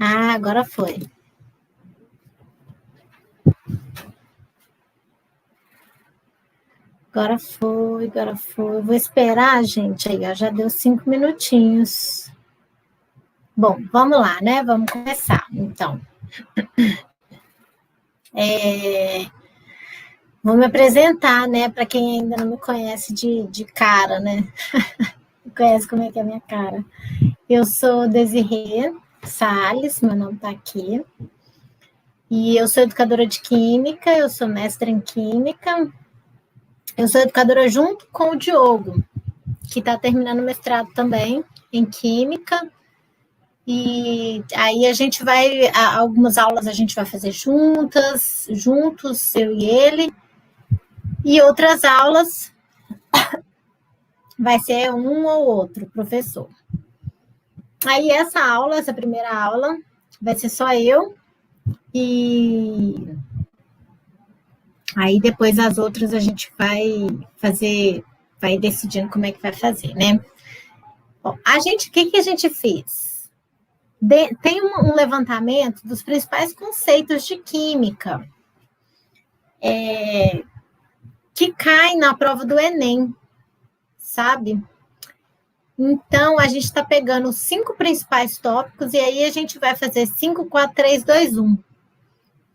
Ah, agora foi. Agora foi. Vou esperar, gente. Aí, ó, já deu 5 minutinhos. Bom, vamos lá, né? Vamos começar, então. Vou me apresentar, né? Para quem ainda não me conhece de cara, né? Não conhece como é que é a minha cara. Eu sou Desirê Salles, meu nome está aqui. E eu sou educadora de Química, eu sou mestra em Química. Eu sou educadora junto com o Diogo, que está terminando o mestrado também em Química. E aí a gente vai, algumas aulas a gente vai fazer juntos, eu e ele. E outras aulas vai ser um ou outro professor. Aí essa primeira aula, vai ser só eu. E aí depois as outras a gente vai decidindo como é que vai fazer, né? Bom, o que a gente fez? Tem um levantamento dos principais conceitos de química que caem na prova do Enem, sabe? Então, a gente está pegando os 5 principais tópicos e aí a gente vai fazer 5, 4, 3, 2, 1.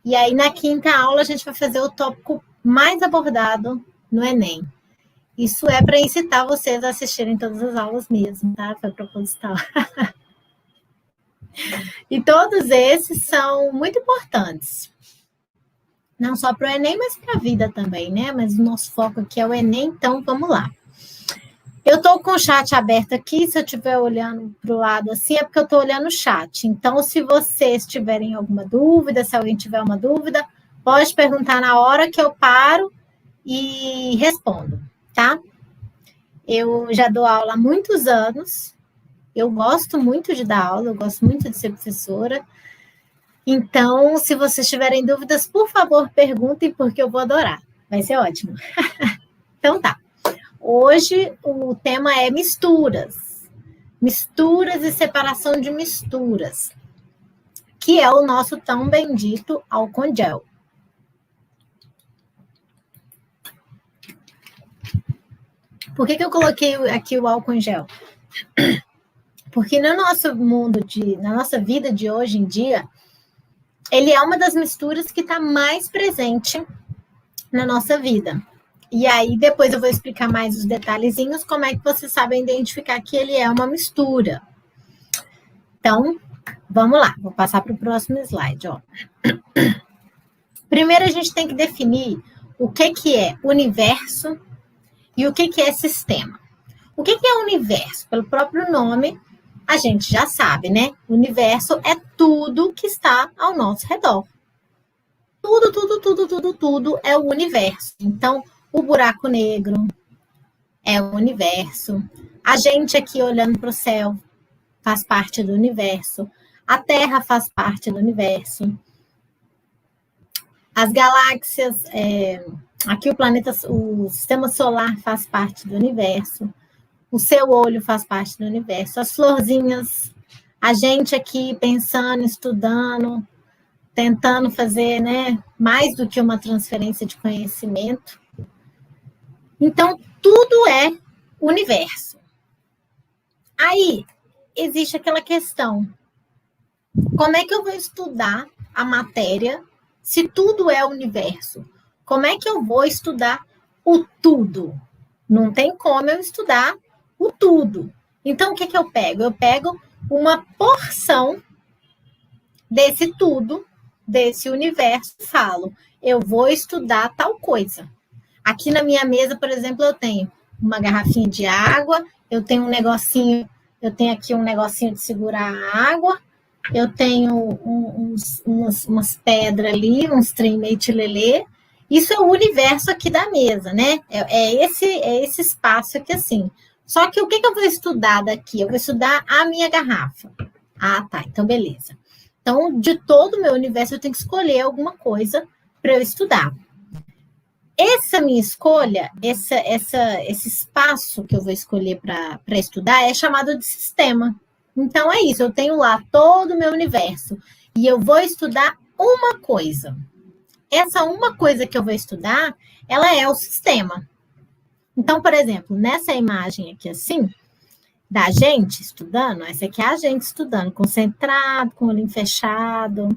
E aí, na quinta aula, a gente vai fazer o tópico mais abordado no Enem. Isso é para incitar vocês a assistirem todas as aulas mesmo, tá? Foi proposital. E todos esses são muito importantes. Não só para o Enem, mas para a vida também, né? Mas o nosso foco aqui é o Enem, então vamos lá. Eu estou com o chat aberto aqui, se eu estiver olhando para o lado assim, é porque eu estou olhando o chat. Então, se vocês tiverem alguma dúvida, se alguém tiver uma dúvida, pode perguntar na hora que eu paro e respondo, tá? Eu já dou aula há muitos anos, eu gosto muito de dar aula, eu gosto muito de ser professora. Então, se vocês tiverem dúvidas, por favor, perguntem, porque eu vou adorar. Vai ser ótimo. Então tá. Hoje o tema é misturas. Misturas e separação de misturas, que é o nosso tão bendito álcool em gel. Por que eu coloquei aqui o álcool em gel? Porque no nosso mundo, na nossa vida de hoje em dia, ele é uma das misturas que está mais presente na nossa vida. E aí, depois eu vou explicar mais os detalhezinhos, como é que vocês sabem identificar que ele é uma mistura. Então, vamos lá, vou passar para o próximo slide. Ó. Primeiro, a gente tem que definir o que é universo e o que é sistema. O que é universo? Pelo próprio nome, a gente já sabe, né? O universo é tudo que está ao nosso redor. Tudo é o universo. Então, o buraco negro é o universo. A gente aqui olhando para o céu faz parte do universo. A Terra faz parte do universo. As galáxias, aqui o sistema solar faz parte do universo. O seu olho faz parte do universo. As florzinhas, a gente aqui pensando, estudando, tentando fazer, né, mais do que uma transferência de conhecimento. Então, tudo é universo. Aí, existe aquela questão. Como é que eu vou estudar a matéria se tudo é universo? Como é que eu vou estudar o tudo? Não tem como eu estudar o tudo. Então, o que eu pego? Eu pego uma porção desse tudo, desse universo, e falo, eu vou estudar tal coisa. Aqui na minha mesa, por exemplo, eu tenho uma garrafinha de água, eu tenho aqui um negocinho de segurar a água, eu tenho umas pedras ali, uns trem meio tilelê. Isso é o universo aqui da mesa, né? É esse espaço aqui assim. Só que o que eu vou estudar daqui? Eu vou estudar a minha garrafa. Ah, tá, então beleza. Então, de todo o meu universo, eu tenho que escolher alguma coisa para eu estudar. Essa minha escolha, esse espaço que eu vou escolher para estudar é chamado de sistema. Então, é isso, eu tenho lá todo o meu universo e eu vou estudar uma coisa. Essa uma coisa que eu vou estudar, ela é o sistema. Então, por exemplo, nessa imagem aqui assim, da gente estudando, essa aqui é a gente estudando, concentrado, com o olhinho fechado,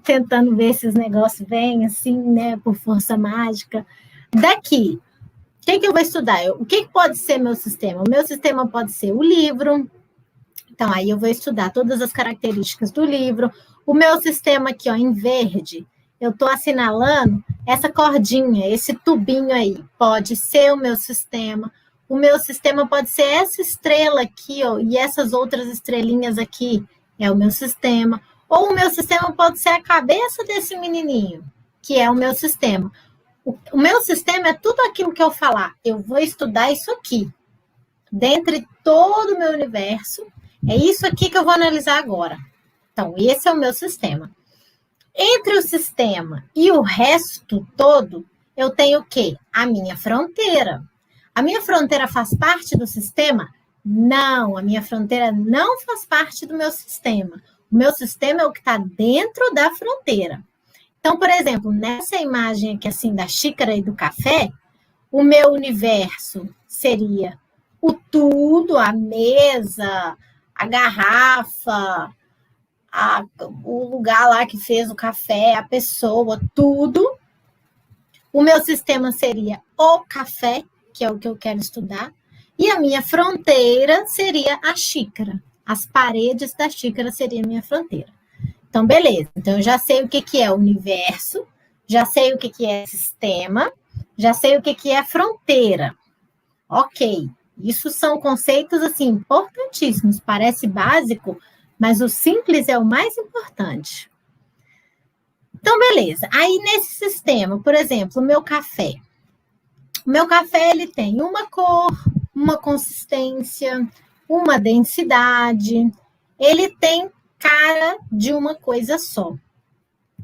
tentando ver se os negócios vêm assim, né, por força mágica. Daqui, o que eu vou estudar? O que pode ser meu sistema? O meu sistema pode ser o livro. Então, aí eu vou estudar todas as características do livro. O meu sistema aqui, ó, em verde, eu estou assinalando essa cordinha, esse tubinho aí. Pode ser o meu sistema. O meu sistema pode ser essa estrela aqui, ó, e essas outras estrelinhas aqui. É o meu sistema. Ou o meu sistema pode ser a cabeça desse menininho, que é o meu sistema. O meu sistema é tudo aquilo que eu falar. Eu vou estudar isso aqui. Dentre todo o meu universo, é isso aqui que eu vou analisar agora. Então, esse é o meu sistema. Entre o sistema e o resto todo, eu tenho o quê? A minha fronteira. A minha fronteira faz parte do sistema? Não, a minha fronteira não faz parte do meu sistema. O meu sistema é o que está dentro da fronteira. Então, por exemplo, nessa imagem aqui assim da xícara e do café, o meu universo seria o tudo, a mesa, a garrafa, o lugar lá que fez o café, a pessoa, tudo. O meu sistema seria o café, que é o que eu quero estudar, e a minha fronteira seria a xícara. As paredes da xícara seriam a minha fronteira. Então, beleza. Então, eu já sei o que é o universo, já sei o que é sistema, já sei o que é fronteira. Ok. Isso são conceitos, assim, importantíssimos. Parece básico, mas o simples é o mais importante. Então, beleza. Aí, nesse sistema, por exemplo, o meu café. O meu café, ele tem uma cor, uma consistência, uma densidade. Ele tem cara de uma coisa só.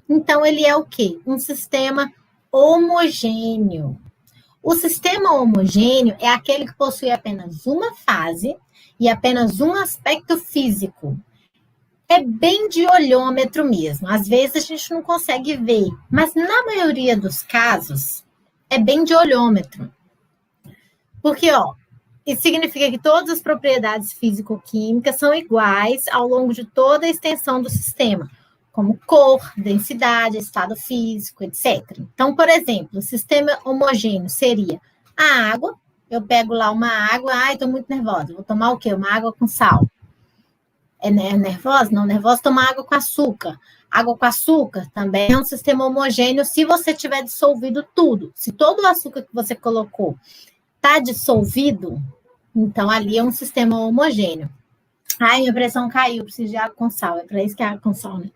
Então, ele é o quê? Um sistema homogêneo. O sistema homogêneo é aquele que possui apenas uma fase e apenas um aspecto físico. É bem de olhômetro mesmo. Às vezes a gente não consegue ver, mas na maioria dos casos é bem de olhômetro. Porque, ó, isso significa que todas as propriedades físico-químicas são iguais ao longo de toda a extensão do sistema, como cor, densidade, estado físico, etc. Então, por exemplo, o sistema homogêneo seria a água. Eu pego lá uma água, ai, estou muito nervosa, vou tomar o quê? Uma água com sal. É nervosa? Não, nervosa, tomar água com açúcar. Água com açúcar também é um sistema homogêneo se você tiver dissolvido tudo. Se todo o açúcar que você colocou está dissolvido, então ali é um sistema homogêneo. Ai, minha pressão caiu, preciso de água com sal. É para isso que é água com sal, né?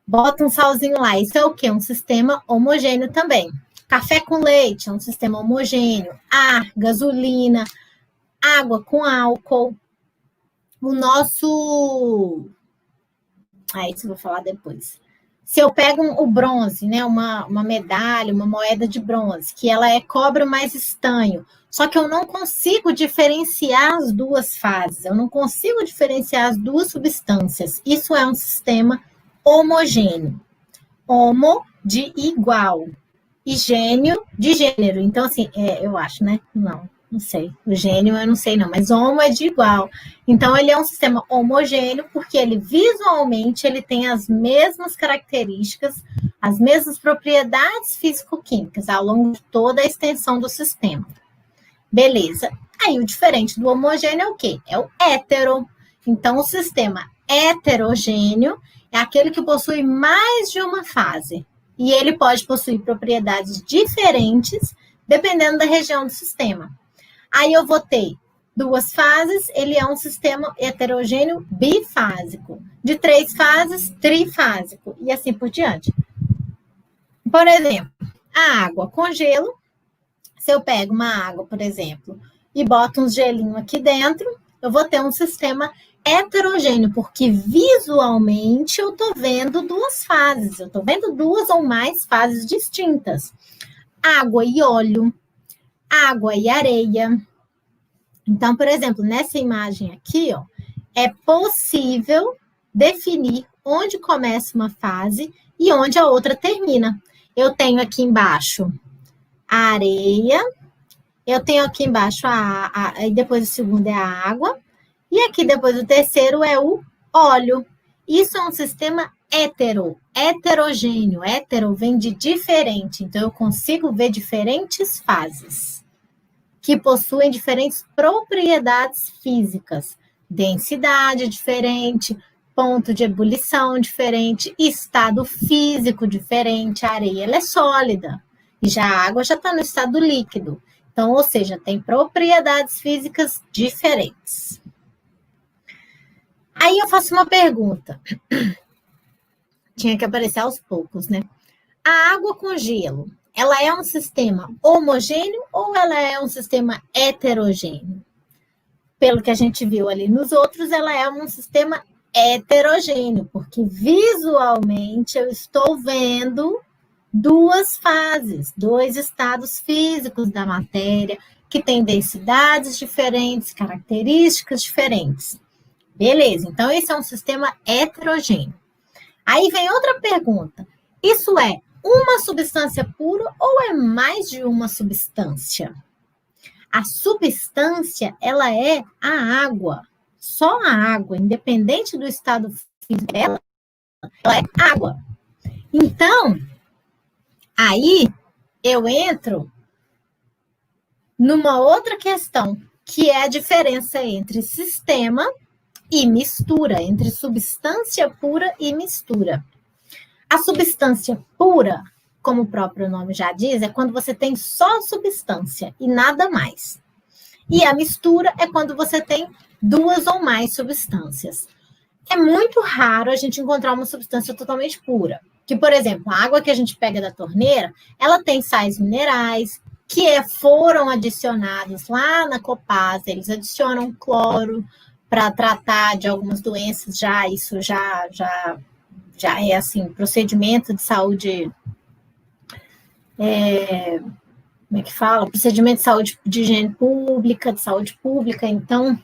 Bota um salzinho lá. Isso é o quê? Um sistema homogêneo também. Café com leite é um sistema homogêneo. Ar, gasolina, água com álcool. O nosso... isso eu vou falar depois. Se eu pego o bronze, né, uma medalha, uma moeda de bronze, que ela é cobre mais estanho, só que eu não consigo diferenciar as duas fases, eu não consigo diferenciar as duas substâncias. Isso é um sistema homogêneo. Homo de igual e gênio de gênero. Então, assim, eu acho, né? Não sei. O gênio eu não sei não, mas homo é de igual. Então, ele é um sistema homogêneo porque ele visualmente ele tem as mesmas características, as mesmas propriedades físico-químicas ao longo de toda a extensão do sistema. Beleza. Aí, o diferente do homogêneo é o quê? É o hétero. Então, o sistema heterogêneo é aquele que possui mais de uma fase. E ele pode possuir propriedades diferentes dependendo da região do sistema. Aí eu vou ter duas fases, ele é um sistema heterogêneo bifásico. De 3 fases, trifásico. E assim por diante. Por exemplo, a água com gelo. Se eu pego uma água, por exemplo, e boto um gelinho aqui dentro, eu vou ter um sistema heterogêneo, porque visualmente eu estou vendo duas fases. Eu estou vendo duas ou mais fases distintas. Água e óleo. Água e areia. Então, por exemplo, nessa imagem aqui, ó, é possível definir onde começa uma fase e onde a outra termina. Eu tenho aqui embaixo a areia, eu tenho aqui embaixo e depois o segundo é a água, e aqui depois o terceiro é o óleo. Isso é um sistema heterogêneo. Hetero vem de diferente, então eu consigo ver diferentes fases que possuem diferentes propriedades físicas, densidade diferente, ponto de ebulição diferente, estado físico diferente. A areia ela é sólida e já a água já está no estado líquido. Então, ou seja, tem propriedades físicas diferentes. Aí eu faço uma pergunta. Tinha que aparecer aos poucos, né? A água com gelo, ela é um sistema homogêneo ou ela é um sistema heterogêneo? Pelo que a gente viu ali nos outros, ela é um sistema heterogêneo, porque visualmente eu estou vendo duas fases, dois estados físicos da matéria, que têm densidades diferentes, características diferentes. Beleza, então esse é um sistema heterogêneo. Aí vem outra pergunta. Isso é uma substância pura ou é mais de uma substância? A substância, ela é a água. Só a água, independente do estado físico dela, ela é água. Então, aí eu entro numa outra questão, que é a diferença entre sistema e mistura, entre substância pura e mistura. A substância pura, como o próprio nome já diz, é quando você tem só substância e nada mais. E a mistura é quando você tem duas ou mais substâncias. É muito raro a gente encontrar uma substância totalmente pura. Que, por exemplo, a água que a gente pega da torneira, ela tem sais minerais que foram adicionados lá na Copasa, eles adicionam cloro para tratar de algumas doenças, isso já é assim, procedimento de saúde, como é que fala? Procedimento de saúde, de higiene pública, de saúde pública, então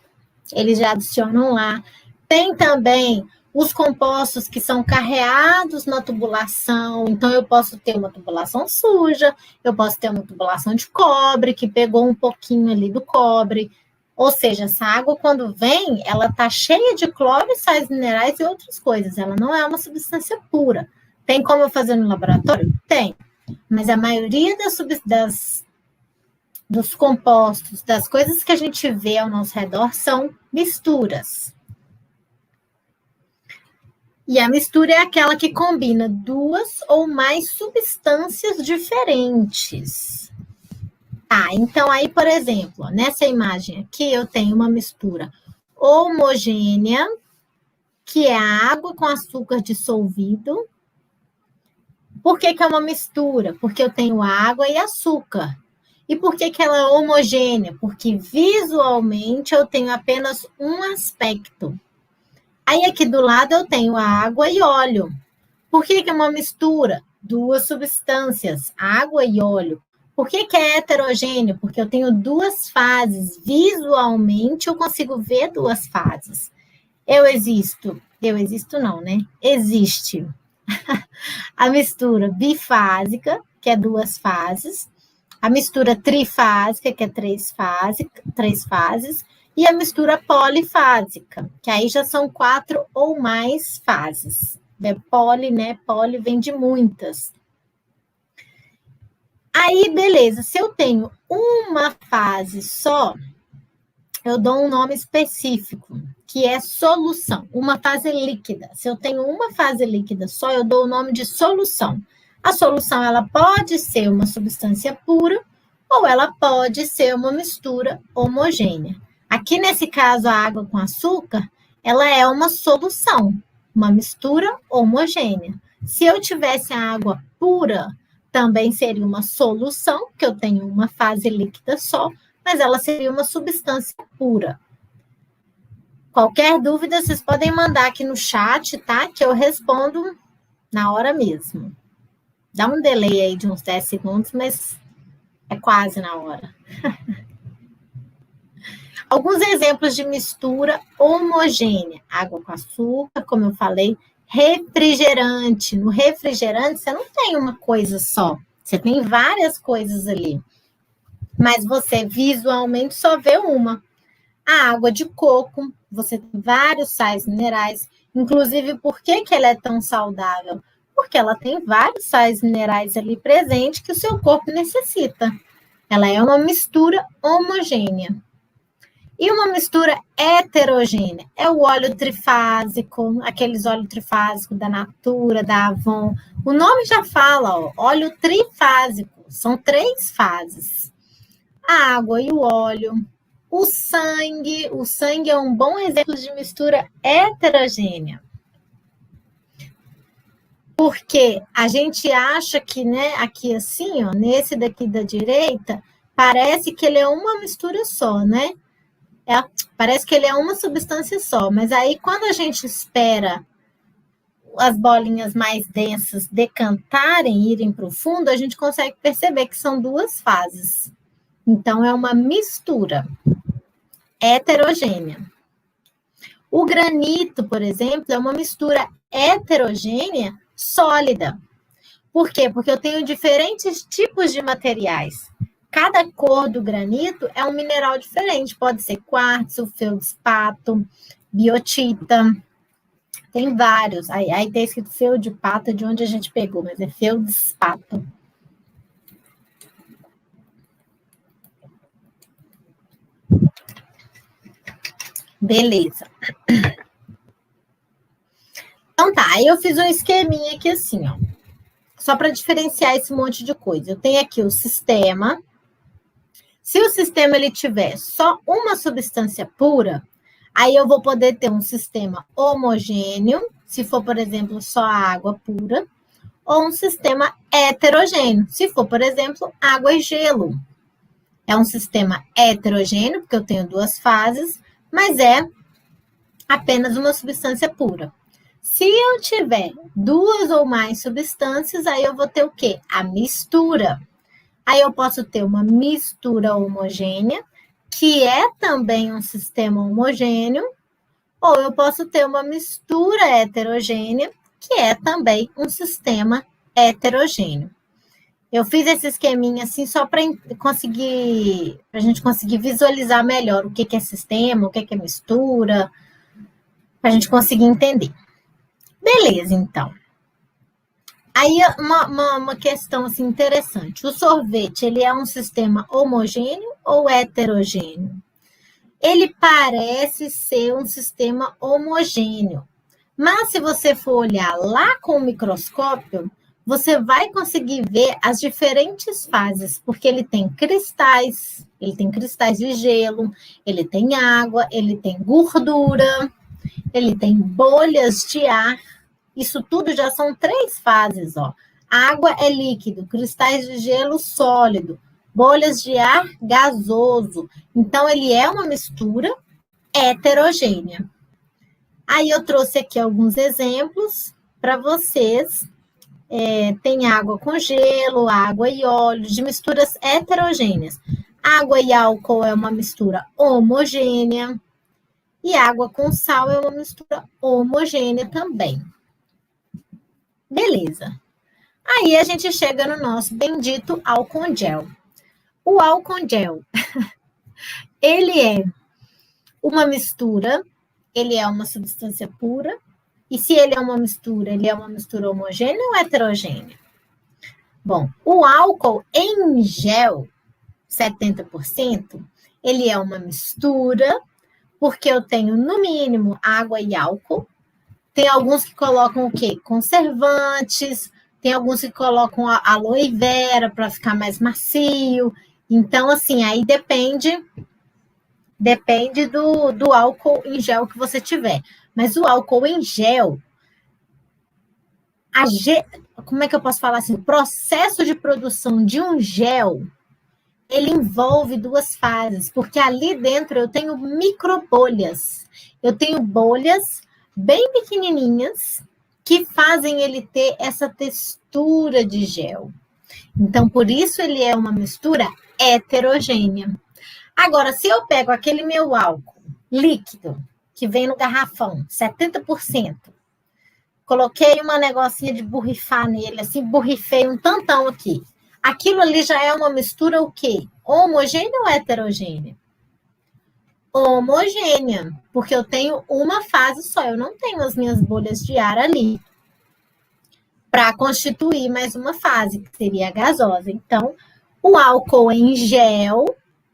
eles já adicionam lá. Tem também os compostos que são carreados na tubulação, então eu posso ter uma tubulação suja, eu posso ter uma tubulação de cobre, que pegou um pouquinho ali do cobre, ou seja, essa água quando vem, ela está cheia de cloro, sais minerais e outras coisas, ela não é uma substância pura. Tem como eu fazer no laboratório? Tem, mas a maioria dos compostos, das coisas que a gente vê ao nosso redor são misturas. E a mistura é aquela que combina duas ou mais substâncias diferentes. Então aí, por exemplo, nessa imagem aqui eu tenho uma mistura homogênea, que é a água com açúcar dissolvido. Por que é uma mistura? Porque eu tenho água e açúcar. E por que ela é homogênea? Porque visualmente eu tenho apenas um aspecto. Aí aqui do lado eu tenho água e óleo. Por que é uma mistura? Duas substâncias, água e óleo. Por que é heterogêneo? Porque eu tenho duas fases. Visualmente eu consigo ver duas fases. Existe a mistura bifásica, que é duas fases, a mistura trifásica, que é três fases, e a mistura polifásica, que aí já são 4 ou mais fases. Poli, né? Poli vem de muitas. Aí, beleza, se eu tenho uma fase só, eu dou um nome específico, que é solução, uma fase líquida. Se eu tenho uma fase líquida só, eu dou o nome de solução. A solução, ela pode ser uma substância pura ou ela pode ser uma mistura homogênea. Aqui, nesse caso, a água com açúcar, ela é uma solução, uma mistura homogênea. Se eu tivesse a água pura, também seria uma solução, porque eu tenho uma fase líquida só, mas ela seria uma substância pura. Qualquer dúvida, vocês podem mandar aqui no chat, tá? Que eu respondo na hora mesmo. Dá um delay aí de uns 10 segundos, mas é quase na hora. Alguns exemplos de mistura homogênea. Água com açúcar, como eu falei, refrigerante. No refrigerante, você não tem uma coisa só. Você tem várias coisas ali. Mas você visualmente só vê uma. A água de coco, você tem vários sais minerais. Inclusive, por que ela é tão saudável? Porque ela tem vários sais minerais ali presentes que o seu corpo necessita. Ela é uma mistura homogênea. E uma mistura heterogênea é o óleo trifásico, aqueles óleos trifásicos da Natura, da Avon. O nome já fala, ó, óleo trifásico, são 3 fases. A água e o óleo. O sangue é um bom exemplo de mistura heterogênea. Porque a gente acha que, né, aqui assim, ó, nesse daqui da direita, parece que ele é uma mistura só, né? Parece que ele é uma substância só, mas aí quando a gente espera as bolinhas mais densas decantarem, irem para o fundo, a gente consegue perceber que são 2 fases. Então, é uma mistura heterogênea. O granito, por exemplo, é uma mistura heterogênea sólida. Por quê? Porque eu tenho diferentes tipos de materiais. Cada cor do granito é um mineral diferente. Pode ser quartzo, feldspato, biotita. Tem vários. Aí tem escrito feldspato, de onde a gente pegou, mas é feldspato. Beleza. Então tá, aí eu fiz um esqueminha aqui assim, ó. Só para diferenciar esse monte de coisa. Eu tenho aqui o sistema. Se o sistema ele tiver só uma substância pura, aí eu vou poder ter um sistema homogêneo, se for, por exemplo, só água pura, ou um sistema heterogêneo, se for, por exemplo, água e gelo. É um sistema heterogêneo, porque eu tenho 2 fases, mas é apenas uma substância pura. Se eu tiver 2 ou mais substâncias, aí eu vou ter o quê? A mistura. Aí eu posso ter uma mistura homogênea, que é também um sistema homogêneo, ou eu posso ter uma mistura heterogênea, que é também um sistema heterogêneo. Eu fiz esse esqueminha assim só para a gente conseguir visualizar melhor o que é sistema, o que é mistura, para a gente conseguir entender. Beleza, então. Aí, uma questão assim, interessante. O sorvete, ele é um sistema homogêneo ou heterogêneo? Ele parece ser um sistema homogêneo. Mas, se você for olhar lá com o microscópio, você vai conseguir ver as diferentes fases, porque ele tem cristais de gelo, ele tem água, ele tem gordura, ele tem bolhas de ar. Isso tudo já são 3 fases, ó. Água é líquido, cristais de gelo sólido, bolhas de ar gasoso. Então, ele é uma mistura heterogênea. Aí eu trouxe aqui alguns exemplos para vocês. Tem água com gelo, água e óleo, de misturas heterogêneas. Água e álcool é uma mistura homogênea. E água com sal é uma mistura homogênea também. Beleza. Aí a gente chega no nosso bendito álcool gel. O álcool gel, ele é uma mistura, ele é uma substância pura, e se ele é uma mistura homogênea ou heterogênea? Bom, o álcool em gel, 70%, ele é uma mistura, porque eu tenho, no mínimo, água e álcool. Tem alguns que colocam o quê? Conservantes, tem alguns que colocam aloe vera para ficar mais macio. Então, assim, aí depende do álcool em gel que você tiver. Mas o álcool em gel, como é que eu posso falar assim? O processo de produção de um gel, ele envolve 2 fases, porque ali dentro eu tenho microbolhas. Eu tenho bolhas bem pequenininhas que fazem ele ter essa textura de gel. Então, por isso ele é uma mistura heterogênea. Agora, se eu pego aquele meu álcool líquido, que vem no garrafão, 70%, coloquei uma negocinha de borrifar nele, assim, borrifei um tantão aqui. Aquilo ali já é uma mistura o quê? Homogênea ou heterogênea? Homogênea, porque eu tenho uma fase só, eu não tenho as minhas bolhas de ar ali para constituir mais uma fase, que seria a gasosa. Então, o álcool em gel,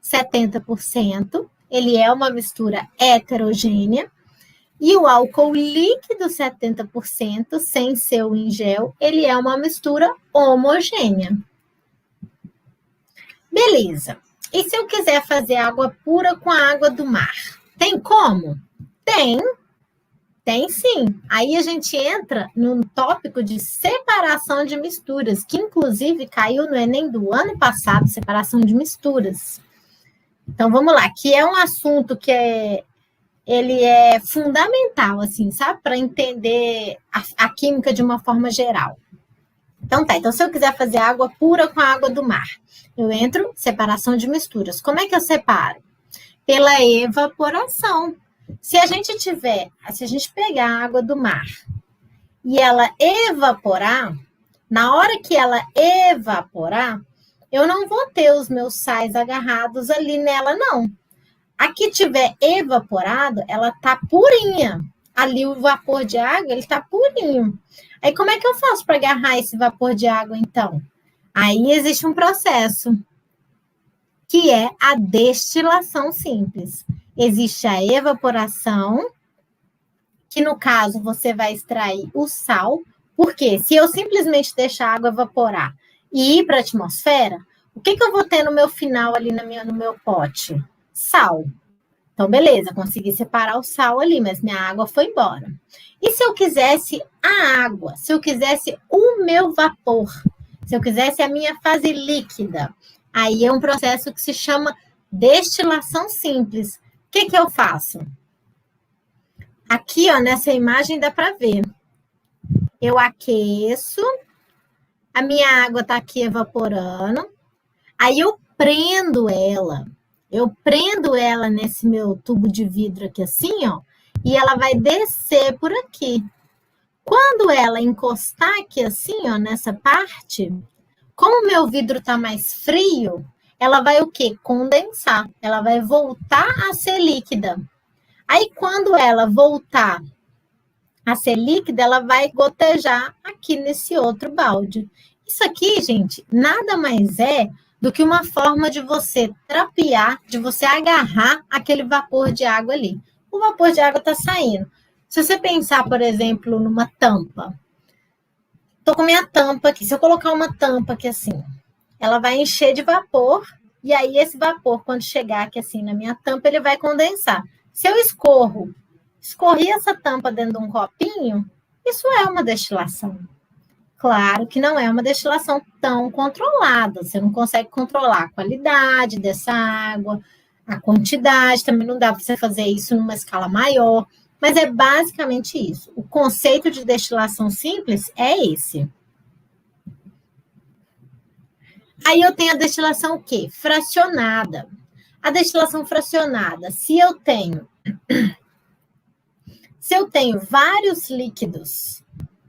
70%, ele é uma mistura heterogênea, e o álcool líquido, 70%, sem ser o em gel, ele é uma mistura homogênea. Beleza. E se eu quiser fazer água pura com a água do mar? Tem como? Tem sim. Aí a gente entra no tópico de separação de misturas, que inclusive caiu no Enem do ano passado, separação de misturas. Então vamos lá, que é um assunto que ele é fundamental, assim, sabe? Para entender a química de uma forma geral. Então tá, então se eu quiser fazer água pura com a água do mar, eu entro, separação de misturas. Como é que eu separo? Pela evaporação. Se a gente pegar a água do mar e ela evaporar, na hora que ela evaporar, eu não vou ter os meus sais agarrados ali nela, não. A que tiver evaporado, ela tá purinha. Ali o vapor de água, ele tá purinho. Aí como é que eu faço para agarrar esse vapor de água, então? Aí existe um processo, que é a destilação simples. Existe a evaporação, que no caso você vai extrair o sal, porque se eu simplesmente deixar a água evaporar e ir para a atmosfera, o que eu vou ter no meu final ali no meu pote? Sal. Então, beleza, consegui separar o sal ali, mas minha água foi embora. E se eu quisesse a água? Se eu quisesse o meu vapor? Se eu quisesse a minha fase líquida? Aí é um processo que se chama destilação simples. O que eu faço? Aqui, ó, nessa imagem dá para ver. Eu aqueço, a minha água está aqui evaporando, aí eu prendo ela. Eu prendo ela nesse meu tubo de vidro aqui assim, ó, e ela vai descer por aqui. Quando ela encostar aqui assim, ó, nessa parte, como o meu vidro está mais frio, ela vai o quê? Condensar. Ela vai voltar a ser líquida. Aí, quando ela voltar a ser líquida, ela vai gotejar aqui nesse outro balde. Isso aqui, gente, nada mais é do que uma forma de você trapear, de você agarrar aquele vapor de água ali. O vapor de água está saindo. Se você pensar, por exemplo, numa tampa. Estou com minha tampa aqui. Se eu colocar uma tampa aqui assim, ela vai encher de vapor, e aí esse vapor, quando chegar aqui assim na minha tampa, ele vai condensar. Se eu escorri essa tampa dentro de um copinho, isso é uma destilação. Claro que não é uma destilação tão controlada, você não consegue controlar a qualidade dessa água, a quantidade, também não dá para você fazer isso numa escala maior, mas é basicamente isso. O conceito de destilação simples é esse. Aí eu tenho a destilação o quê? Fracionada. A destilação fracionada, se eu tenho vários líquidos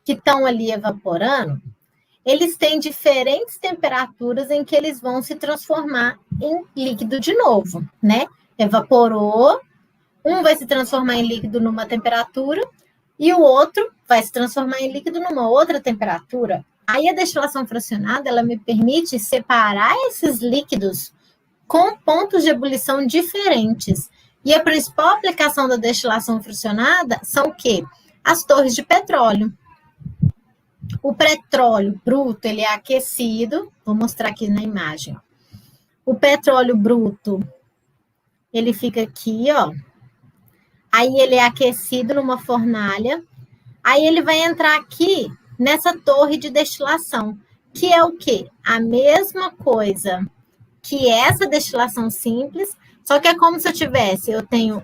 que estão ali evaporando, eles têm diferentes temperaturas em que eles vão se transformar em líquido de novo, né? Evaporou, um vai se transformar em líquido numa temperatura e o outro vai se transformar em líquido numa outra temperatura. Aí a destilação fracionada, ela me permite separar esses líquidos com pontos de ebulição diferentes. E a principal aplicação da destilação fracionada são o quê? As torres de petróleo. O petróleo bruto, ele é aquecido, vou mostrar aqui na imagem. O petróleo bruto, ele fica aqui, ó. Aí ele é aquecido numa fornalha. Aí ele vai entrar aqui nessa torre de destilação, que é o quê? A mesma coisa que essa destilação simples, só que é como se eu tenho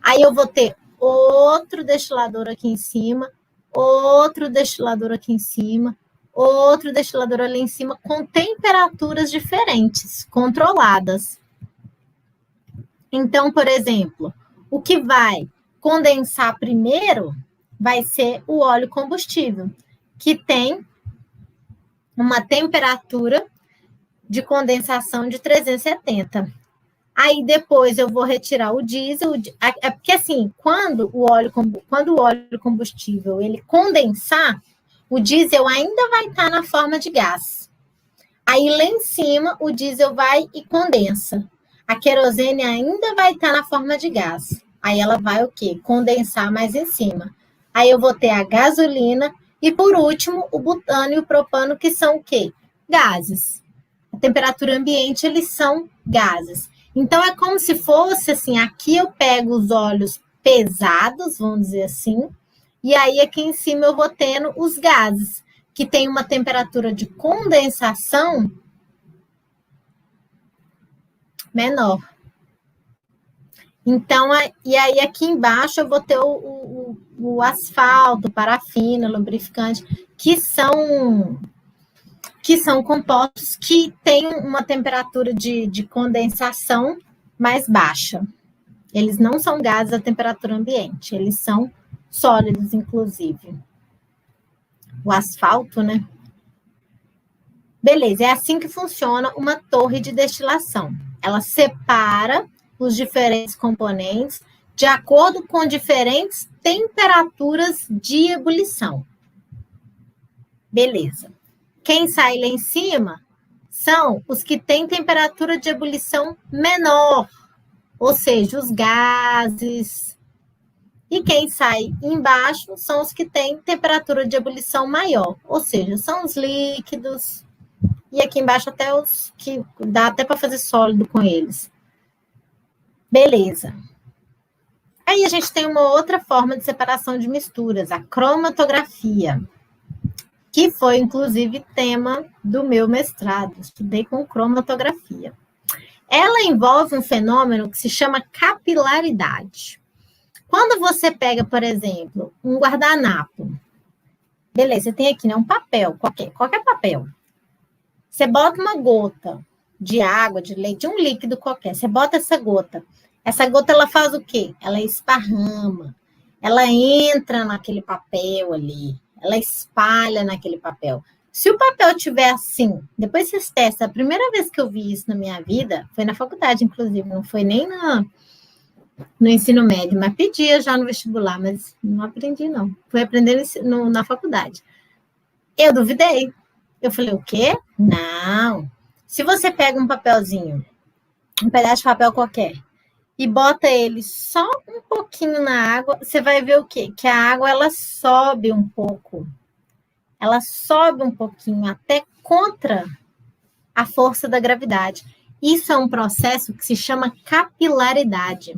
aí eu vou ter outro destilador aqui em cima, outro destilador aqui em cima, outro destilador ali em cima, com temperaturas diferentes, controladas. Então, por exemplo, o que vai condensar primeiro vai ser o óleo combustível, que tem uma temperatura de condensação de 370. Aí depois eu vou retirar o diesel, é porque assim, quando o óleo combustível ele condensar, o diesel ainda vai estar na forma de gás. Aí lá em cima o diesel vai e condensa. A querosene ainda vai estar na forma de gás. Aí ela vai o quê? Condensar mais em cima. Aí eu vou ter a gasolina e por último o butano e o propano, que são o quê? Gases. A temperatura ambiente, eles são gases. Então, é como se fosse assim, aqui eu pego os óleos pesados, vamos dizer assim, e aí aqui em cima eu vou tendo os gases, que tem uma temperatura de condensação menor. Então, e aí aqui embaixo eu vou ter o asfalto, parafina, lubrificante, que são compostos que têm uma temperatura de condensação mais baixa. Eles não são gases a temperatura ambiente, eles são sólidos, inclusive. O asfalto, né? Beleza, é assim que funciona uma torre de destilação. Ela separa os diferentes componentes de acordo com diferentes temperaturas de ebulição. Beleza. Quem sai lá em cima são os que têm temperatura de ebulição menor, ou seja, os gases. E quem sai embaixo são os que têm temperatura de ebulição maior, ou seja, são os líquidos. E aqui embaixo até os que dá até para fazer sólido com eles. Beleza. Aí a gente tem uma outra forma de separação de misturas, a cromatografia, que foi, inclusive, tema do meu mestrado. Estudei com cromatografia. Ela envolve um fenômeno que se chama capilaridade. Quando você pega, por exemplo, um guardanapo, beleza, você tem aqui, né, um papel, qualquer papel. Você bota uma gota de água, de leite, de um líquido qualquer, você bota essa gota ela faz o quê? Ela esparrama, ela entra naquele papel ali, ela espalha naquele papel. Se o papel tiver assim, depois vocês testam, a primeira vez que eu vi isso na minha vida, foi na faculdade, inclusive, não foi nem no ensino médio, mas pedia já no vestibular, mas não aprendi, não. Fui aprender na faculdade. Eu duvidei. Eu falei, o quê? Não. Se você pega um papelzinho, um pedaço de papel qualquer, e bota ele só um pouquinho na água, você vai ver o quê? Que a água, ela sobe um pouco. Ela sobe um pouquinho, até contra a força da gravidade. Isso é um processo que se chama capilaridade.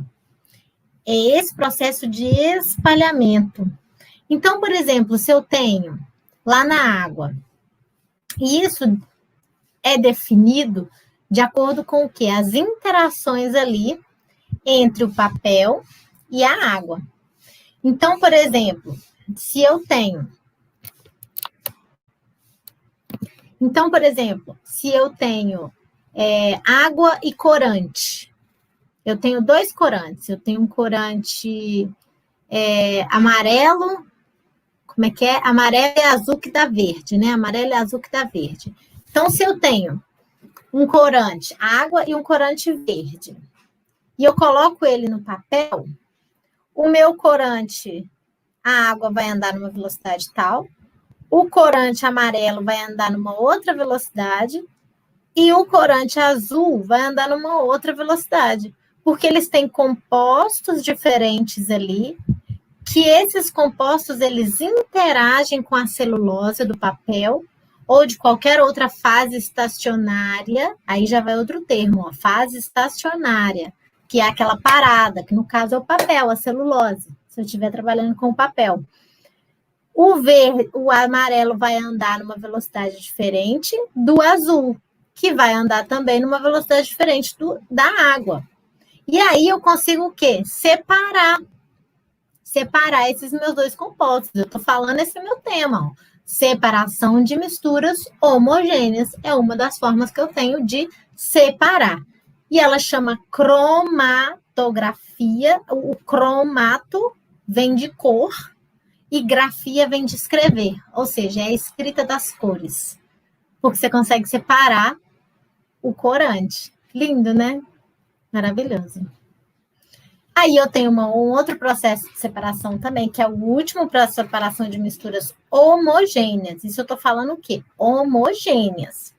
É esse processo de espalhamento. Então, por exemplo, se eu tenho lá na água, e isso é definido de acordo com o quê? As interações ali entre o papel e a água. Então, por exemplo, se eu tenho água e corante, eu tenho dois corantes. Eu tenho um corante amarelo, como é que é? Amarelo e azul que dá verde, né? Amarelo e azul que dá verde. Então, se eu tenho um corante água e um corante verde, e eu coloco ele no papel, o meu corante, a água vai andar numa velocidade tal, o corante amarelo vai andar numa outra velocidade e o corante azul vai andar numa outra velocidade, porque eles têm compostos diferentes ali, que esses compostos eles interagem com a celulose do papel ou de qualquer outra fase estacionária, aí já vai outro termo, fase estacionária, que é aquela parada, que no caso é o papel, a celulose, se eu estiver trabalhando com o papel. O amarelo vai andar numa velocidade diferente do azul, que vai andar também numa velocidade diferente da água. E aí eu consigo o quê? Separar esses meus dois compostos. Eu estou falando, esse é meu tema, ó. Separação de misturas homogêneas é uma das formas que eu tenho de separar. E ela chama cromatografia. cromatografia, o cromato vem de cor e grafia vem de escrever, ou seja, é a escrita das cores, porque você consegue separar o corante. Lindo, né? Maravilhoso. Aí eu tenho um outro processo de separação também, que é o último para a separação de misturas homogêneas. Isso eu estou falando o quê? Homogêneas,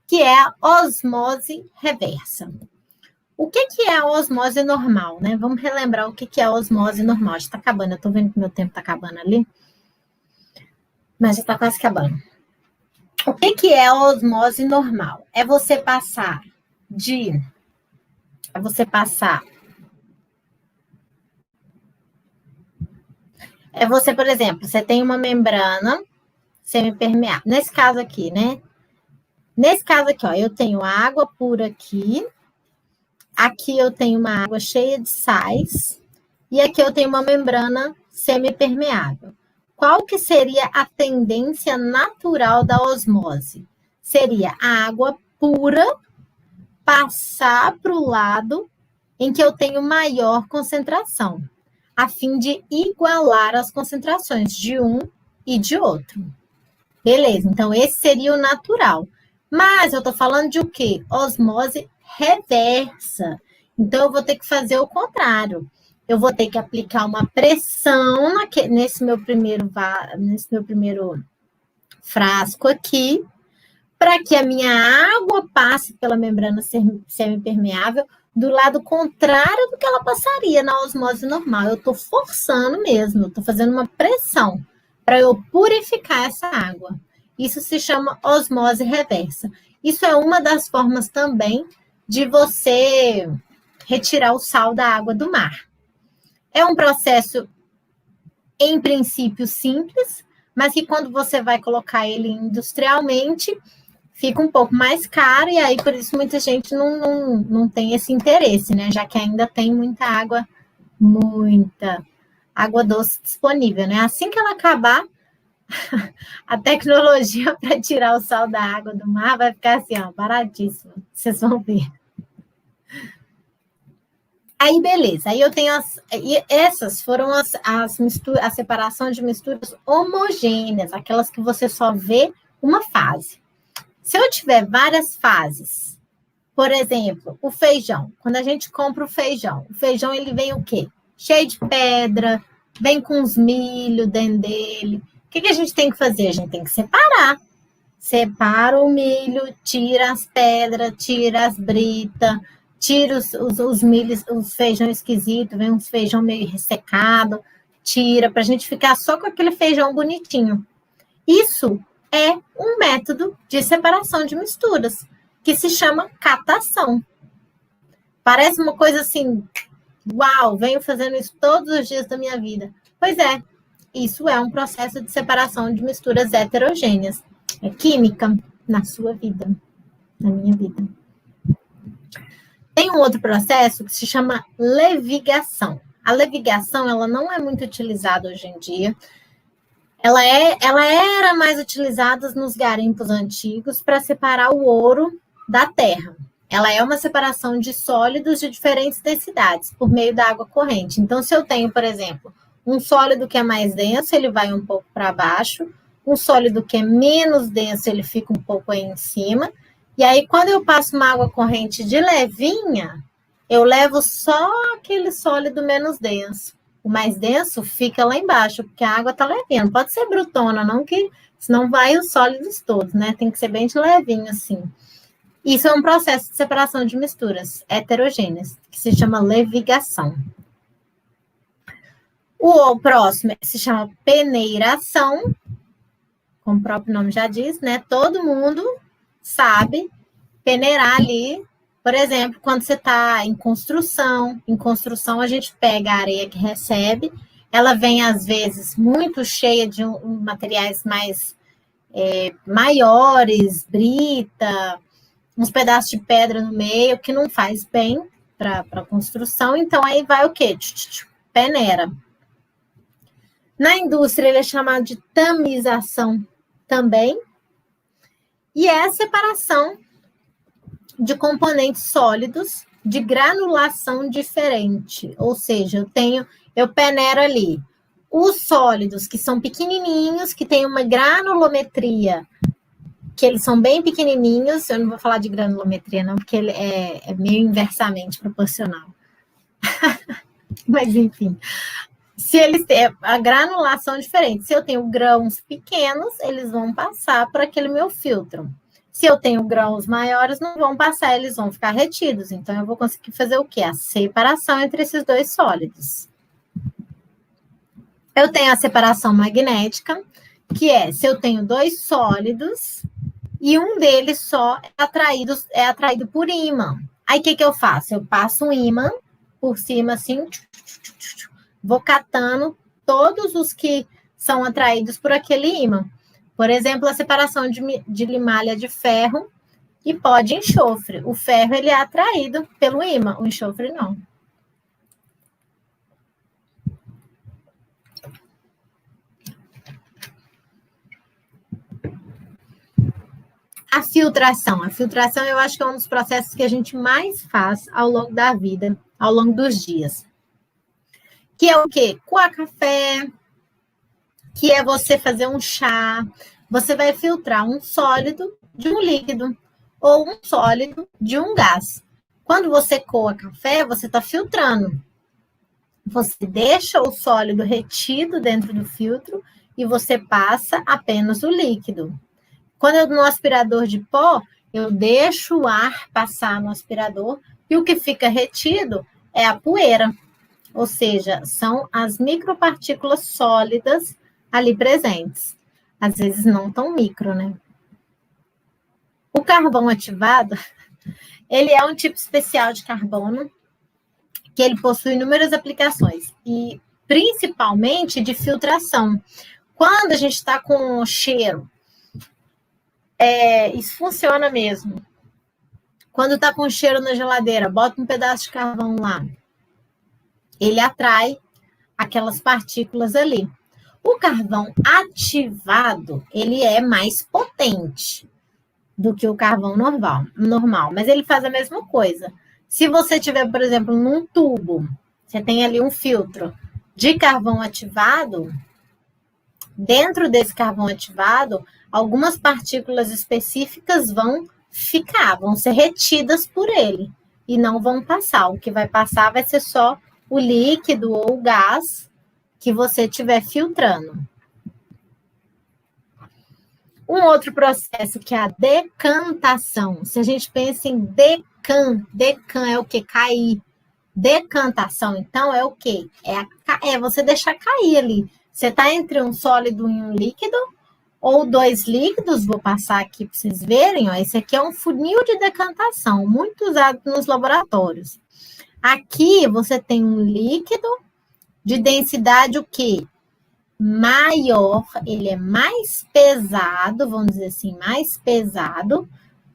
que é a osmose reversa. O que é a osmose normal, né? Vamos relembrar o que é a osmose normal. Já está acabando, eu estou vendo que meu tempo está acabando ali, mas já está quase acabando. O que é a osmose normal? É você passar, por exemplo, você tem uma membrana semipermeável. Nesse caso aqui, né? Nesse caso aqui, ó, eu tenho água pura aqui. Aqui eu tenho uma água cheia de sais. E aqui eu tenho uma membrana semipermeável. Qual que seria a tendência natural da osmose? Seria a água pura passar para o lado em que eu tenho maior concentração, a fim de igualar as concentrações de um e de outro. Beleza, então esse seria o natural. Mas eu estou falando de o quê? Osmose reversa. Então eu vou ter que fazer o contrário. Eu vou ter que aplicar uma pressão nesse meu primeiro frasco aqui, para que a minha água passe pela membrana semipermeável do lado contrário do que ela passaria na osmose normal. Eu estou forçando mesmo, estou fazendo uma pressão para eu purificar essa água. Isso se chama osmose reversa. Isso é uma das formas também de você retirar o sal da água do mar. É um processo, em princípio, simples, mas que quando você vai colocar ele industrialmente, fica um pouco mais caro, e aí por isso muita gente não tem esse interesse, né? Já que ainda tem muita água doce disponível, né? Assim que ela acabar, a tecnologia para tirar o sal da água do mar vai ficar assim, ó, baratíssimo. Vocês vão ver. Aí, beleza. Aí eu tenho essas foram a separação de misturas homogêneas, aquelas que você só vê uma fase. Se eu tiver várias fases, por exemplo, o feijão. Quando a gente compra o feijão ele vem o quê? Cheio de pedra, vem com os milho dentro dele. O que a gente tem que fazer? A gente tem que separar. Separa o milho, tira as pedras, tira as britas, tira os milhos, os feijão esquisito, vem uns feijão meio ressecado, tira, para a gente ficar só com aquele feijão bonitinho. Isso é um método de separação de misturas, que se chama catação. Parece uma coisa assim, uau, venho fazendo isso todos os dias da minha vida. Pois é, isso é um processo de separação de misturas heterogêneas. É química na sua vida, na minha vida. Tem um outro processo que se chama levigação. A levigação, ela não é muito utilizada hoje em dia. Ela era mais utilizada nos garimpos antigos para separar o ouro da terra. Ela é uma separação de sólidos de diferentes densidades por meio da água corrente. Então, se eu tenho, por exemplo, um sólido que é mais denso, ele vai um pouco para baixo. Um sólido que é menos denso, ele fica um pouco aí em cima. E aí, quando eu passo uma água corrente de levinha, eu levo só aquele sólido menos denso. O mais denso fica lá embaixo, porque a água está levinha. Não pode ser brutona, não, que senão vai os sólidos todos, né? Tem que ser bem de levinho, assim. Isso é um processo de separação de misturas heterogêneas, que se chama levigação. O próximo se chama peneiração, como o próprio nome já diz, né? Todo mundo sabe peneirar ali. Por exemplo, quando você está em construção a gente pega a areia que recebe, ela vem às vezes muito cheia de materiais mais maiores, brita, uns pedaços de pedra no meio, que não faz bem para a construção, então aí vai o quê? Peneira. Na indústria, ele é chamado de tamização também, e é a separação de componentes sólidos de granulação diferente. Ou seja, eu peneiro ali os sólidos que são pequenininhos, que têm uma granulometria, que eles são bem pequenininhos. Eu não vou falar de granulometria, não, porque ele é meio inversamente proporcional. Mas, enfim, se eles têm a granulação diferente, se eu tenho grãos pequenos, eles vão passar por aquele meu filtro. Se eu tenho grãos maiores, não vão passar, eles vão ficar retidos. Então, eu vou conseguir fazer o quê? A separação entre esses dois sólidos. Eu tenho a separação magnética, que é se eu tenho dois sólidos e um deles só é atraído por ímã. Aí, o que eu faço? Eu passo um ímã por cima, assim, vou catando todos os que são atraídos por aquele ímã. Por exemplo, a separação de limalha de ferro e pó de enxofre. O ferro, ele é atraído pelo ímã, o enxofre não. A filtração eu acho que é um dos processos que a gente mais faz ao longo da vida, ao longo dos dias. Que é o quê? Coar café, que é você fazer um chá. Você vai filtrar um sólido de um líquido ou um sólido de um gás. Quando você coa café, você está filtrando. Você deixa o sólido retido dentro do filtro e você passa apenas o líquido. Quando eu no aspirador de pó, eu deixo o ar passar no aspirador e o que fica retido é a poeira. Ou seja, são as micropartículas sólidas ali presentes. Às vezes não tão micro, né? O carvão ativado, ele é um tipo especial de carbono que ele possui inúmeras aplicações e principalmente de filtração. Quando a gente está com cheiro, isso funciona mesmo. Quando está com cheiro na geladeira, bota um pedaço de carvão lá. Ele atrai aquelas partículas ali. O carvão ativado, ele é mais potente do que o carvão normal, mas ele faz a mesma coisa. Se você tiver, por exemplo, num tubo, você tem ali um filtro de carvão ativado, dentro desse carvão ativado, algumas partículas específicas vão ser retidas por ele e não vão passar. O que vai passar vai ser só o líquido ou o gás que você estiver filtrando. Um outro processo que é a decantação. Se a gente pensa em decan é o quê? Cair. Decantação, então, é o quê? É você deixar cair ali. Você está entre um sólido e um líquido, ou dois líquidos, vou passar aqui para vocês verem, ó, esse aqui é um funil de decantação, muito usado nos laboratórios. Aqui você tem um líquido de densidade o quê? Maior, ele é mais pesado, vamos dizer assim, mais pesado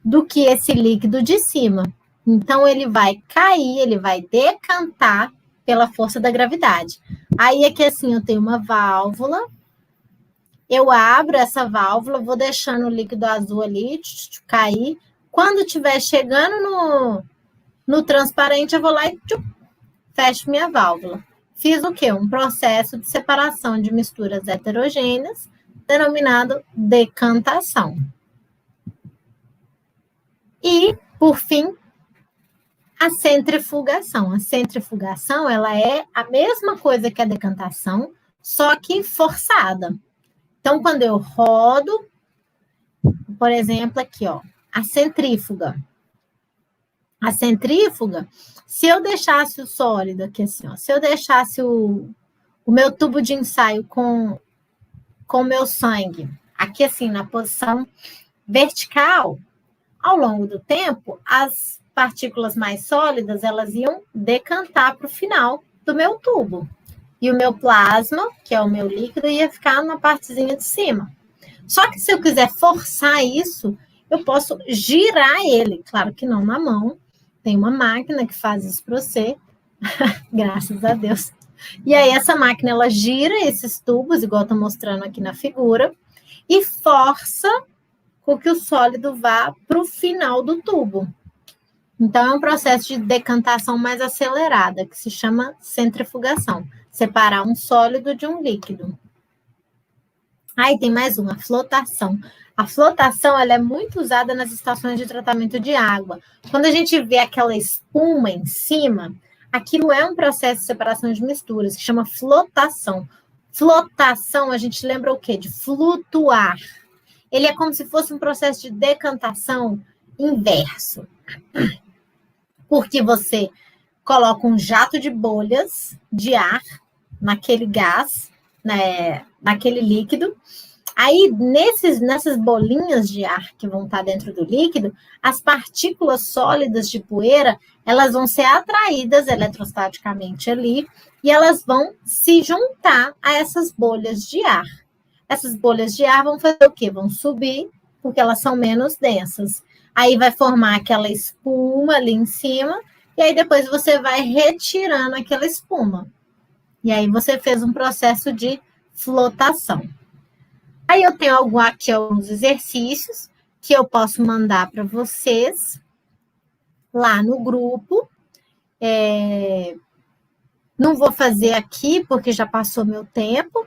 do que esse líquido de cima. Então, ele vai cair, ele vai decantar pela força da gravidade. Aí, aqui assim, eu tenho uma válvula, eu abro essa válvula, vou deixando o líquido azul ali cair. Quando estiver chegando no transparente, eu vou lá e fecho minha válvula. Fiz o quê? Um processo de separação de misturas heterogêneas, denominado decantação. E, por fim, a centrifugação. A centrifugação, ela é a mesma coisa que a decantação, só que forçada. Então, quando eu rodo, por exemplo, aqui, ó, a centrífuga. A centrífuga, se eu deixasse o sólido aqui assim, ó, se eu deixasse o meu tubo de ensaio com o meu sangue aqui assim, na posição vertical, ao longo do tempo, as partículas mais sólidas, elas iam decantar para o final do meu tubo. E o meu plasma, que é o meu líquido, ia ficar na partezinha de cima. Só que se eu quiser forçar isso, eu posso girar ele. Claro que não na mão. Tem uma máquina que faz isso para você. Graças a Deus. E aí essa máquina, ela gira esses tubos, igual eu estou mostrando aqui na figura, e força com que o sólido vá para o final do tubo. Então, é um processo de decantação mais acelerada, que se chama centrifugação. Separar um sólido de um líquido. Aí tem mais uma, flotação. A flotação ela é muito usada nas estações de tratamento de água. Quando a gente vê aquela espuma em cima, aquilo é um processo de separação de misturas, que chama flotação. Flotação, a gente lembra o quê? De flutuar. Ele é como se fosse um processo de decantação inverso. Porque você coloca um jato de bolhas de ar naquele gás, né, naquele líquido. Aí, nessas bolinhas de ar que vão estar dentro do líquido, as partículas sólidas de poeira, elas vão ser atraídas eletrostaticamente ali e elas vão se juntar a essas bolhas de ar. Essas bolhas de ar vão fazer o quê? Vão subir, porque elas são menos densas. Aí vai formar aquela espuma ali em cima, e aí depois você vai retirando aquela espuma. E aí você fez um processo de flotação. Aí eu tenho aqui alguns exercícios que eu posso mandar para vocês lá no grupo. Não vou fazer aqui, porque já passou meu tempo.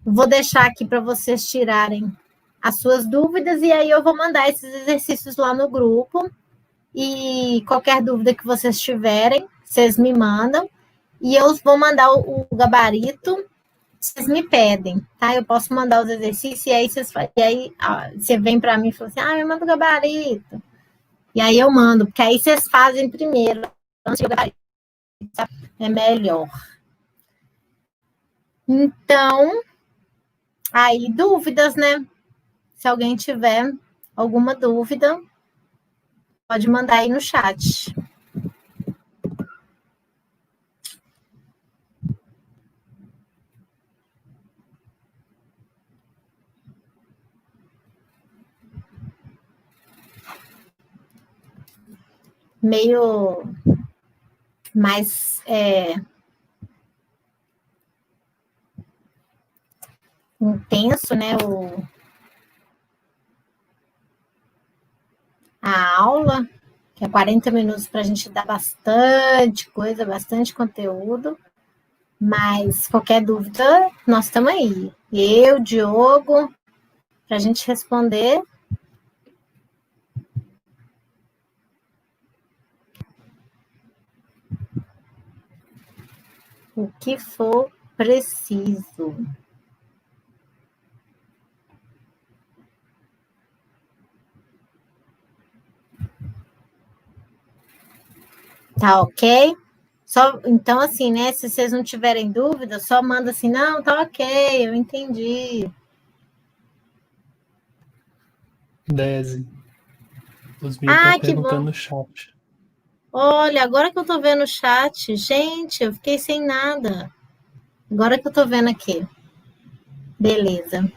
Vou deixar aqui para vocês tirarem as suas dúvidas, e aí eu vou mandar esses exercícios lá no grupo. E qualquer dúvida que vocês tiverem, vocês me mandam. E eu vou mandar o gabarito, vocês me pedem, tá? Eu posso mandar os exercícios, e aí você vem para mim e fala assim, me manda o gabarito. E aí eu mando, porque aí vocês fazem primeiro, antes do gabarito, tá? É melhor. Então, aí dúvidas, né? Se alguém tiver alguma dúvida, pode mandar aí no chat. Meio mais intenso, né? A aula, que é 40 minutos para a gente dar bastante coisa, bastante conteúdo. Mas qualquer dúvida, nós estamos aí. Eu, Diogo, para a gente responder. O que for preciso. Tá ok? Então, assim, né? Se vocês não tiverem dúvida, só manda assim, não, tá ok, eu entendi. Dese. Os meus estão perguntando no chat. Olha, agora que eu tô vendo o chat, gente, eu fiquei sem nada. Agora que eu tô vendo aqui. Beleza.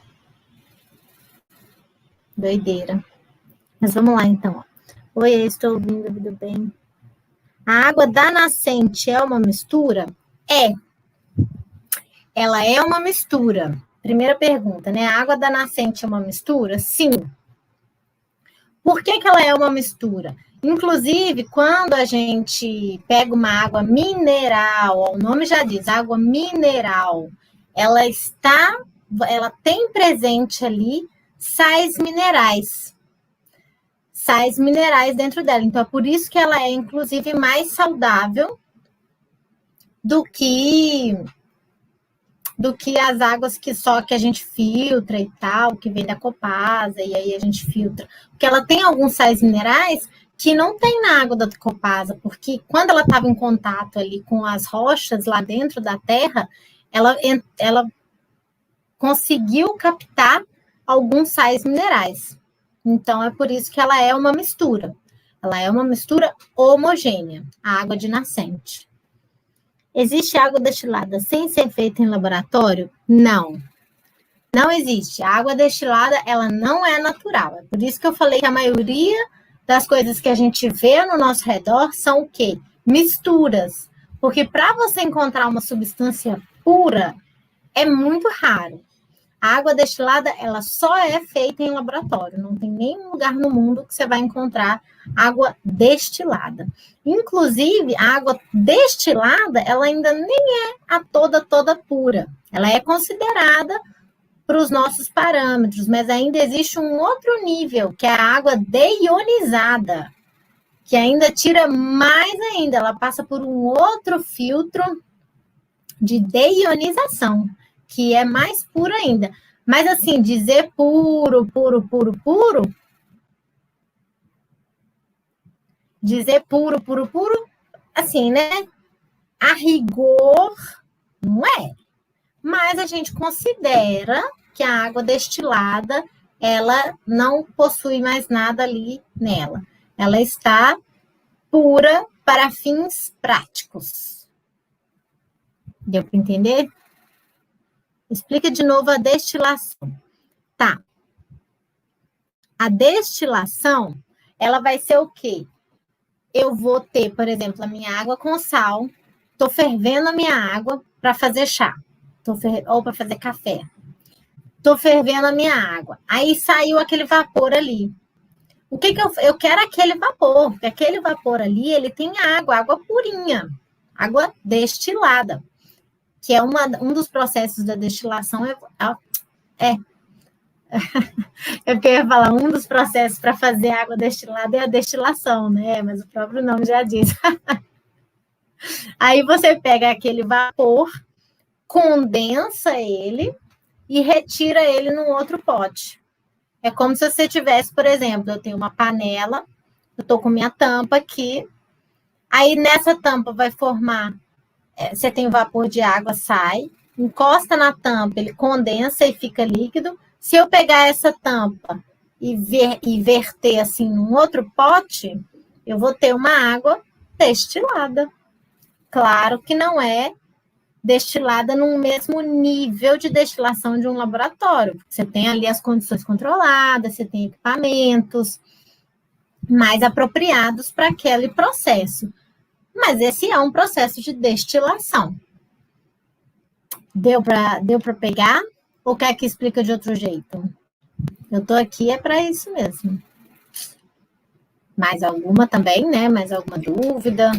Doideira. Mas vamos lá, então. Oi, estou ouvindo, tudo bem? A água da nascente é uma mistura? É. Ela é uma mistura. Primeira pergunta, né? A água da nascente é uma mistura? Sim. Por que ela é uma mistura? Inclusive, quando a gente pega uma água mineral, o nome já diz, água mineral, ela tem presente ali sais minerais dentro dela. Então, é por isso que ela é, inclusive, mais saudável do que as águas que a gente filtra e tal, que vem da Copasa, e aí a gente filtra. Porque ela tem alguns sais minerais que não tem na água da Copasa, porque quando ela estava em contato ali com as rochas lá dentro da terra, ela conseguiu captar alguns sais minerais. Então, é por isso que ela é uma mistura. Ela é uma mistura homogênea, a água de nascente. Existe água destilada sem ser feita em laboratório? Não. Não existe. A água destilada, ela não é natural. É por isso que eu falei que a maioria das coisas que a gente vê no nosso redor são o quê? Misturas. Porque para você encontrar uma substância pura, é muito raro. A água destilada, ela só é feita em laboratório. Não tem nenhum lugar no mundo que você vai encontrar água destilada. Inclusive, a água destilada, ela ainda nem é a toda pura. Ela é considerada para os nossos parâmetros, mas ainda existe um outro nível, que é a água deionizada, que ainda tira mais ainda. Ela passa por um outro filtro de deionização, que é mais puro ainda. Mas, assim, dizer puro, dizer puro, assim, né? A rigor, não é. Mas a gente considera que a água destilada, ela não possui mais nada ali nela. Ela está pura para fins práticos. Deu para entender? Explica de novo a destilação. Tá. A destilação, ela vai ser o quê? Eu vou ter, por exemplo, a minha água com sal. Estou fervendo a minha água para fazer chá. Ou para fazer café. Estou fervendo a minha água. Aí saiu aquele vapor ali. O que eu quero? Aquele vapor. Porque aquele vapor ali, ele tem água purinha. Água destilada. Que é um dos processos da destilação. Eu queria falar, um dos processos para fazer água destilada é a destilação, né? Mas o próprio nome já diz. Aí você pega aquele vapor, condensa ele e retira ele num outro pote. É como se você tivesse, por exemplo, eu tenho uma panela, eu estou com minha tampa aqui, aí nessa tampa vai formar, você tem o vapor de água, sai, encosta na tampa, ele condensa e fica líquido. Se eu pegar essa tampa e verter assim num outro pote, eu vou ter uma água destilada. Claro que não é destilada no mesmo nível de destilação de um laboratório. Você tem ali as condições controladas, você tem equipamentos mais apropriados para aquele processo. Mas esse é um processo de destilação. Deu para pegar? Ou quer que explique de outro jeito? Eu estou aqui, é para isso mesmo. Mais alguma também, né? Mais alguma dúvida?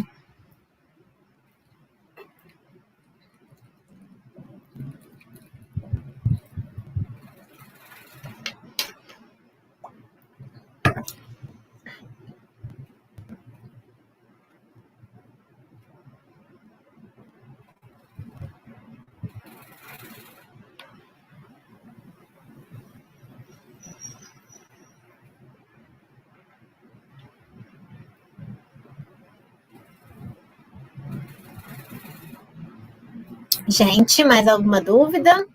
Gente, mais alguma dúvida?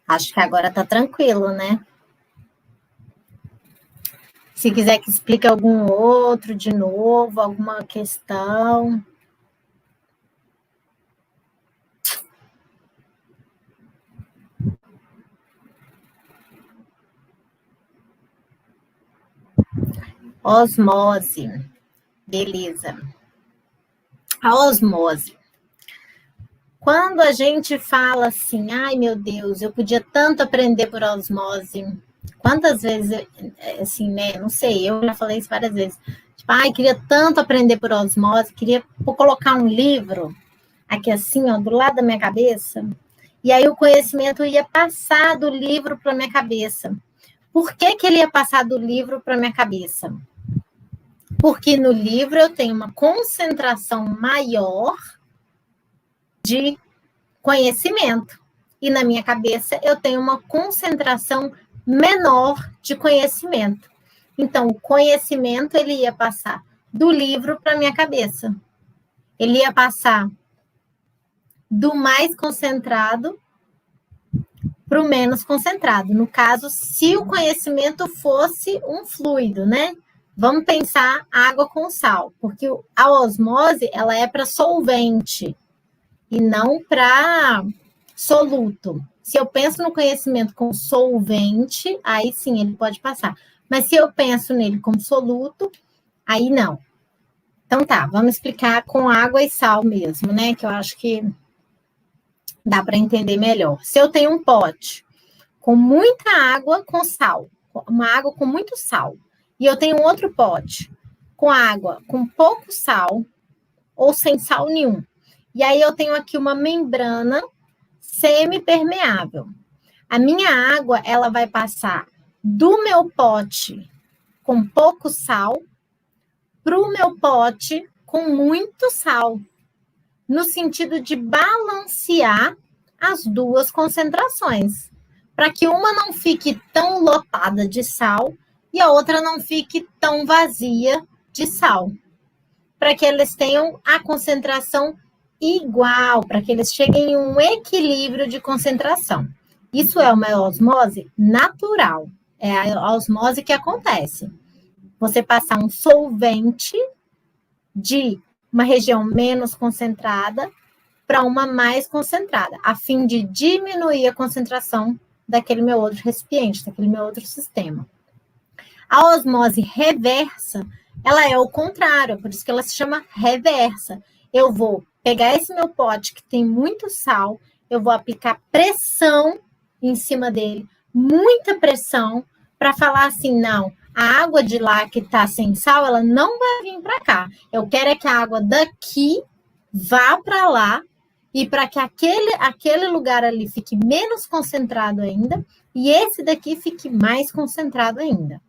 Acho que agora está tranquilo, né? Se quiser que explique algum outro de novo, alguma questão. Osmose. Beleza. A osmose. Quando a gente fala assim, ai meu Deus, eu podia tanto aprender por osmose. Quantas vezes, assim, né? Não sei, eu já falei isso várias vezes. Tipo, ai, queria tanto aprender por osmose, queria colocar um livro aqui assim, ó, do lado da minha cabeça, e aí o conhecimento ia passar do livro para minha cabeça. Por que ele ia passar do livro para minha cabeça? Porque no livro eu tenho uma concentração maior de conhecimento. E na minha cabeça eu tenho uma concentração menor de conhecimento. Então, o conhecimento ele ia passar do livro para minha cabeça. Ele ia passar do mais concentrado para o menos concentrado. No caso, se o conhecimento fosse um fluido, né? Vamos pensar água com sal, porque a osmose ela é para solvente e não para soluto. Se eu penso no conhecimento como solvente, aí sim ele pode passar. Mas se eu penso nele como soluto, aí não. Então tá, vamos explicar com água e sal mesmo, né? Que eu acho que Dá para entender melhor. Se eu tenho um pote com muita água com sal, uma água com muito sal, e eu tenho um outro pote com água com pouco sal ou sem sal nenhum, e aí eu tenho aqui uma membrana semipermeável. A minha água, ela vai passar do meu pote com pouco sal para o meu pote com muito sal, no sentido de balancear as duas concentrações, para que uma não fique tão lotada de sal e a outra não fique tão vazia de sal, para que eles tenham a concentração igual, para que eles cheguem em um equilíbrio de concentração. Isso é uma osmose natural, é a osmose que acontece. Você passar um solvente de uma região menos concentrada para uma mais concentrada, a fim de diminuir a concentração daquele meu outro recipiente, daquele meu outro sistema. A osmose reversa, ela é o contrário, por isso que ela se chama reversa. Eu vou pegar esse meu pote que tem muito sal, eu vou aplicar pressão em cima dele, muita pressão, para falar assim, não, a água de lá que está sem sal, ela não vai vir para cá. Eu quero é que a água daqui vá para lá e para que aquele lugar ali fique menos concentrado ainda e esse daqui fique mais concentrado ainda.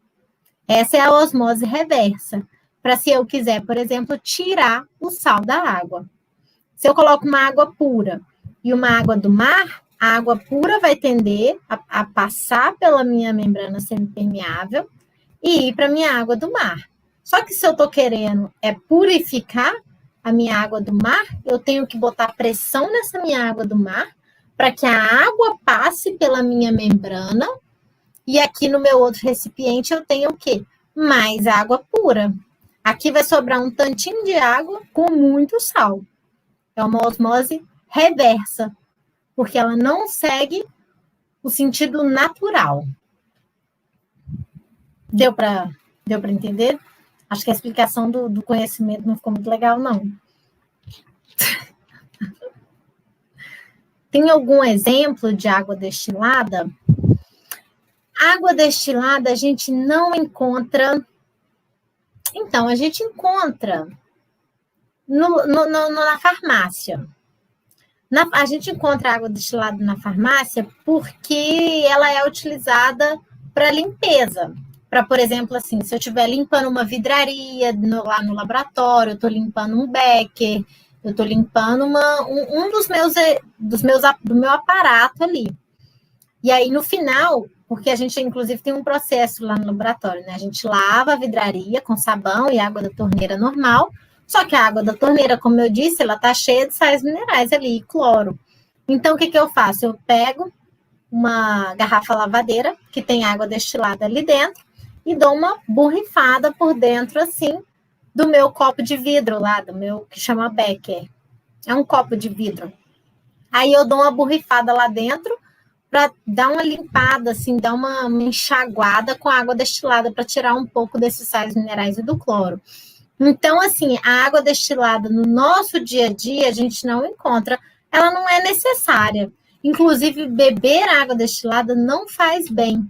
Essa é a osmose reversa. Para se eu quiser, por exemplo, tirar o sal da água. Se eu coloco uma água pura e uma água do mar, a água pura vai tender a passar pela minha membrana semipermeável e ir para a minha água do mar. Só que se eu estou querendo purificar a minha água do mar, eu tenho que botar pressão nessa minha água do mar para que a água passe pela minha membrana e aqui no meu outro recipiente eu tenho o quê? Mais água pura. Aqui vai sobrar um tantinho de água com muito sal. É uma osmose reversa, porque ela não segue o sentido natural. Deu para entender? Acho que a explicação do conhecimento não ficou muito legal, não. Tem algum exemplo de água destilada? Água destilada a gente não encontra. Então, a gente encontra na farmácia. A gente encontra água destilada na farmácia porque ela é utilizada para limpeza. Para, por exemplo, assim, se eu estiver limpando uma vidraria lá no laboratório, eu estou limpando um becker, eu estou limpando do meu aparato ali. E aí, no final, porque a gente, inclusive, tem um processo lá no laboratório, né? A gente lava a vidraria com sabão e água da torneira normal, só que a água da torneira, como eu disse, ela tá cheia de sais minerais ali, e cloro. Então, o que eu faço? Eu pego uma garrafa lavadeira, que tem água destilada ali dentro, e dou uma borrifada por dentro, assim, do meu copo de vidro lá, do meu, que chama becker. É um copo de vidro. Aí eu dou uma borrifada lá dentro, para dar uma limpada, assim, dar uma enxaguada com água destilada para tirar um pouco desses sais minerais e do cloro. Então, assim, a água destilada no nosso dia a dia a gente não encontra, ela não é necessária. Inclusive, beber água destilada não faz bem.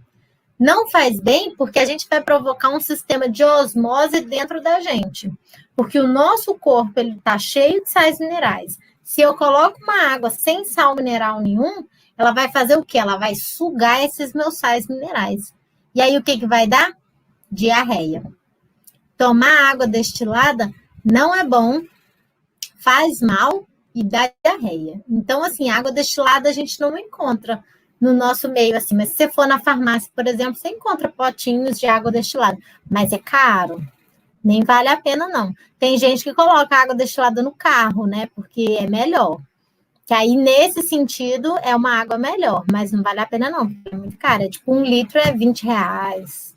Não faz bem porque a gente vai provocar um sistema de osmose dentro da gente. Porque o nosso corpo ele está cheio de sais minerais. Se eu coloco uma água sem sal mineral nenhum, ela vai fazer o quê? Ela vai sugar esses meus sais minerais. E aí, o que vai dar? Diarreia. Tomar água destilada não é bom, faz mal e dá diarreia. Então, assim, água destilada a gente não encontra no nosso meio, assim. Mas se você for na farmácia, por exemplo, você encontra potinhos de água destilada. Mas é caro. Nem vale a pena, não. Tem gente que coloca água destilada no carro, né? Porque é melhor. Que aí, nesse sentido, é uma água melhor, mas não vale a pena, não, porque é muito caro. É tipo, 1 litro é R$20.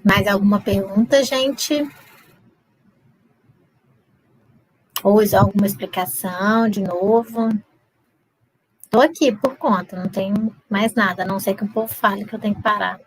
Mais alguma pergunta, gente? Ou alguma explicação, de novo? Estou aqui por conta, não tenho mais nada, a não ser que o povo fale que eu tenho que parar.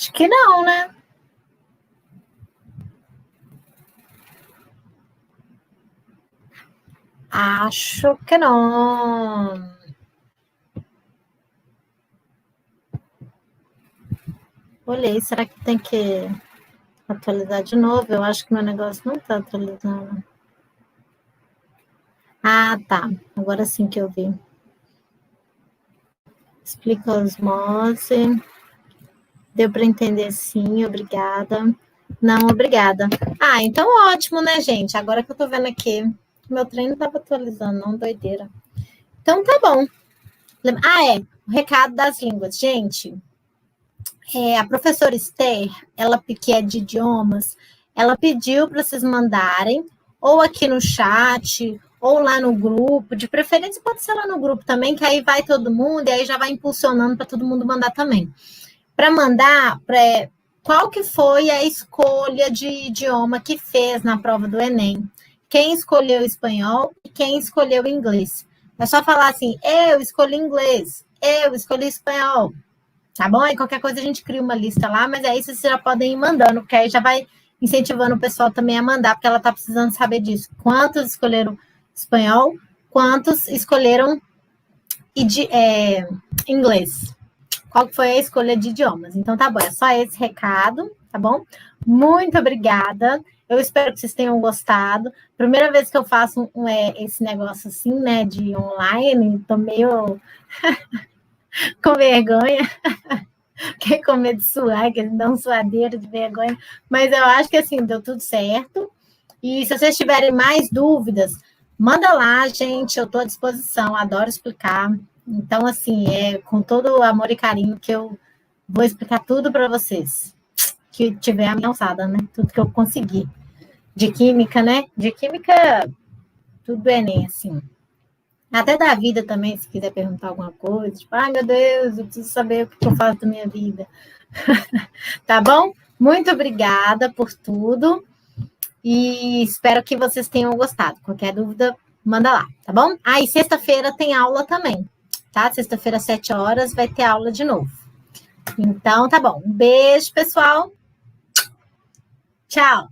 Acho que não, né? Acho que não. Olhei, será que tem que atualizar de novo? Eu acho que meu negócio não está atualizando. Ah, tá. Agora sim que eu vi. Explica a osmose. Deu para entender sim, obrigada. Não, obrigada. Ah, então ótimo, né, gente? Agora que eu tô vendo aqui, meu trem não estava atualizando, não, doideira. Então tá bom. O recado das línguas. Gente, a professora Esther, ela que é de idiomas, ela pediu para vocês mandarem, ou aqui no chat, ou lá no grupo, de preferência pode ser lá no grupo também, que aí vai todo mundo, e aí já vai impulsionando para todo mundo mandar também. Para mandar, qual que foi a escolha de idioma que fez na prova do Enem? Quem escolheu espanhol e quem escolheu inglês? É só falar assim, eu escolhi inglês, eu escolhi espanhol, tá bom? Aí qualquer coisa a gente cria uma lista lá, mas aí vocês já podem ir mandando, porque aí já vai incentivando o pessoal também a mandar, porque ela tá precisando saber disso. Quantos escolheram espanhol, quantos escolheram inglês? Qual foi a escolha de idiomas? Então tá bom, é só esse recado, tá bom? Muito obrigada. Eu espero que vocês tenham gostado. Primeira vez que eu faço esse negócio assim, né, de online, tô meio com vergonha. Fiquei com medo de suar, que dá um suadeiro de vergonha. Mas eu acho que assim, deu tudo certo. E se vocês tiverem mais dúvidas, manda lá, gente. Eu estou à disposição, adoro explicar. Então, assim, é com todo o amor e carinho que eu vou explicar tudo para vocês. Que tiver a minha alçada, né? Tudo que eu conseguir. De química, né? De química, tudo é Enem, assim. Até da vida também, se quiser perguntar alguma coisa. Tipo, ai, meu Deus, eu preciso saber o que eu faço da minha vida. Tá bom? Muito obrigada por tudo. E espero que vocês tenham gostado. Qualquer dúvida, manda lá, tá bom? E sexta-feira tem aula também, tá? Sexta-feira, às 7 horas, vai ter aula de novo. Então, tá bom. Um beijo, pessoal. Tchau.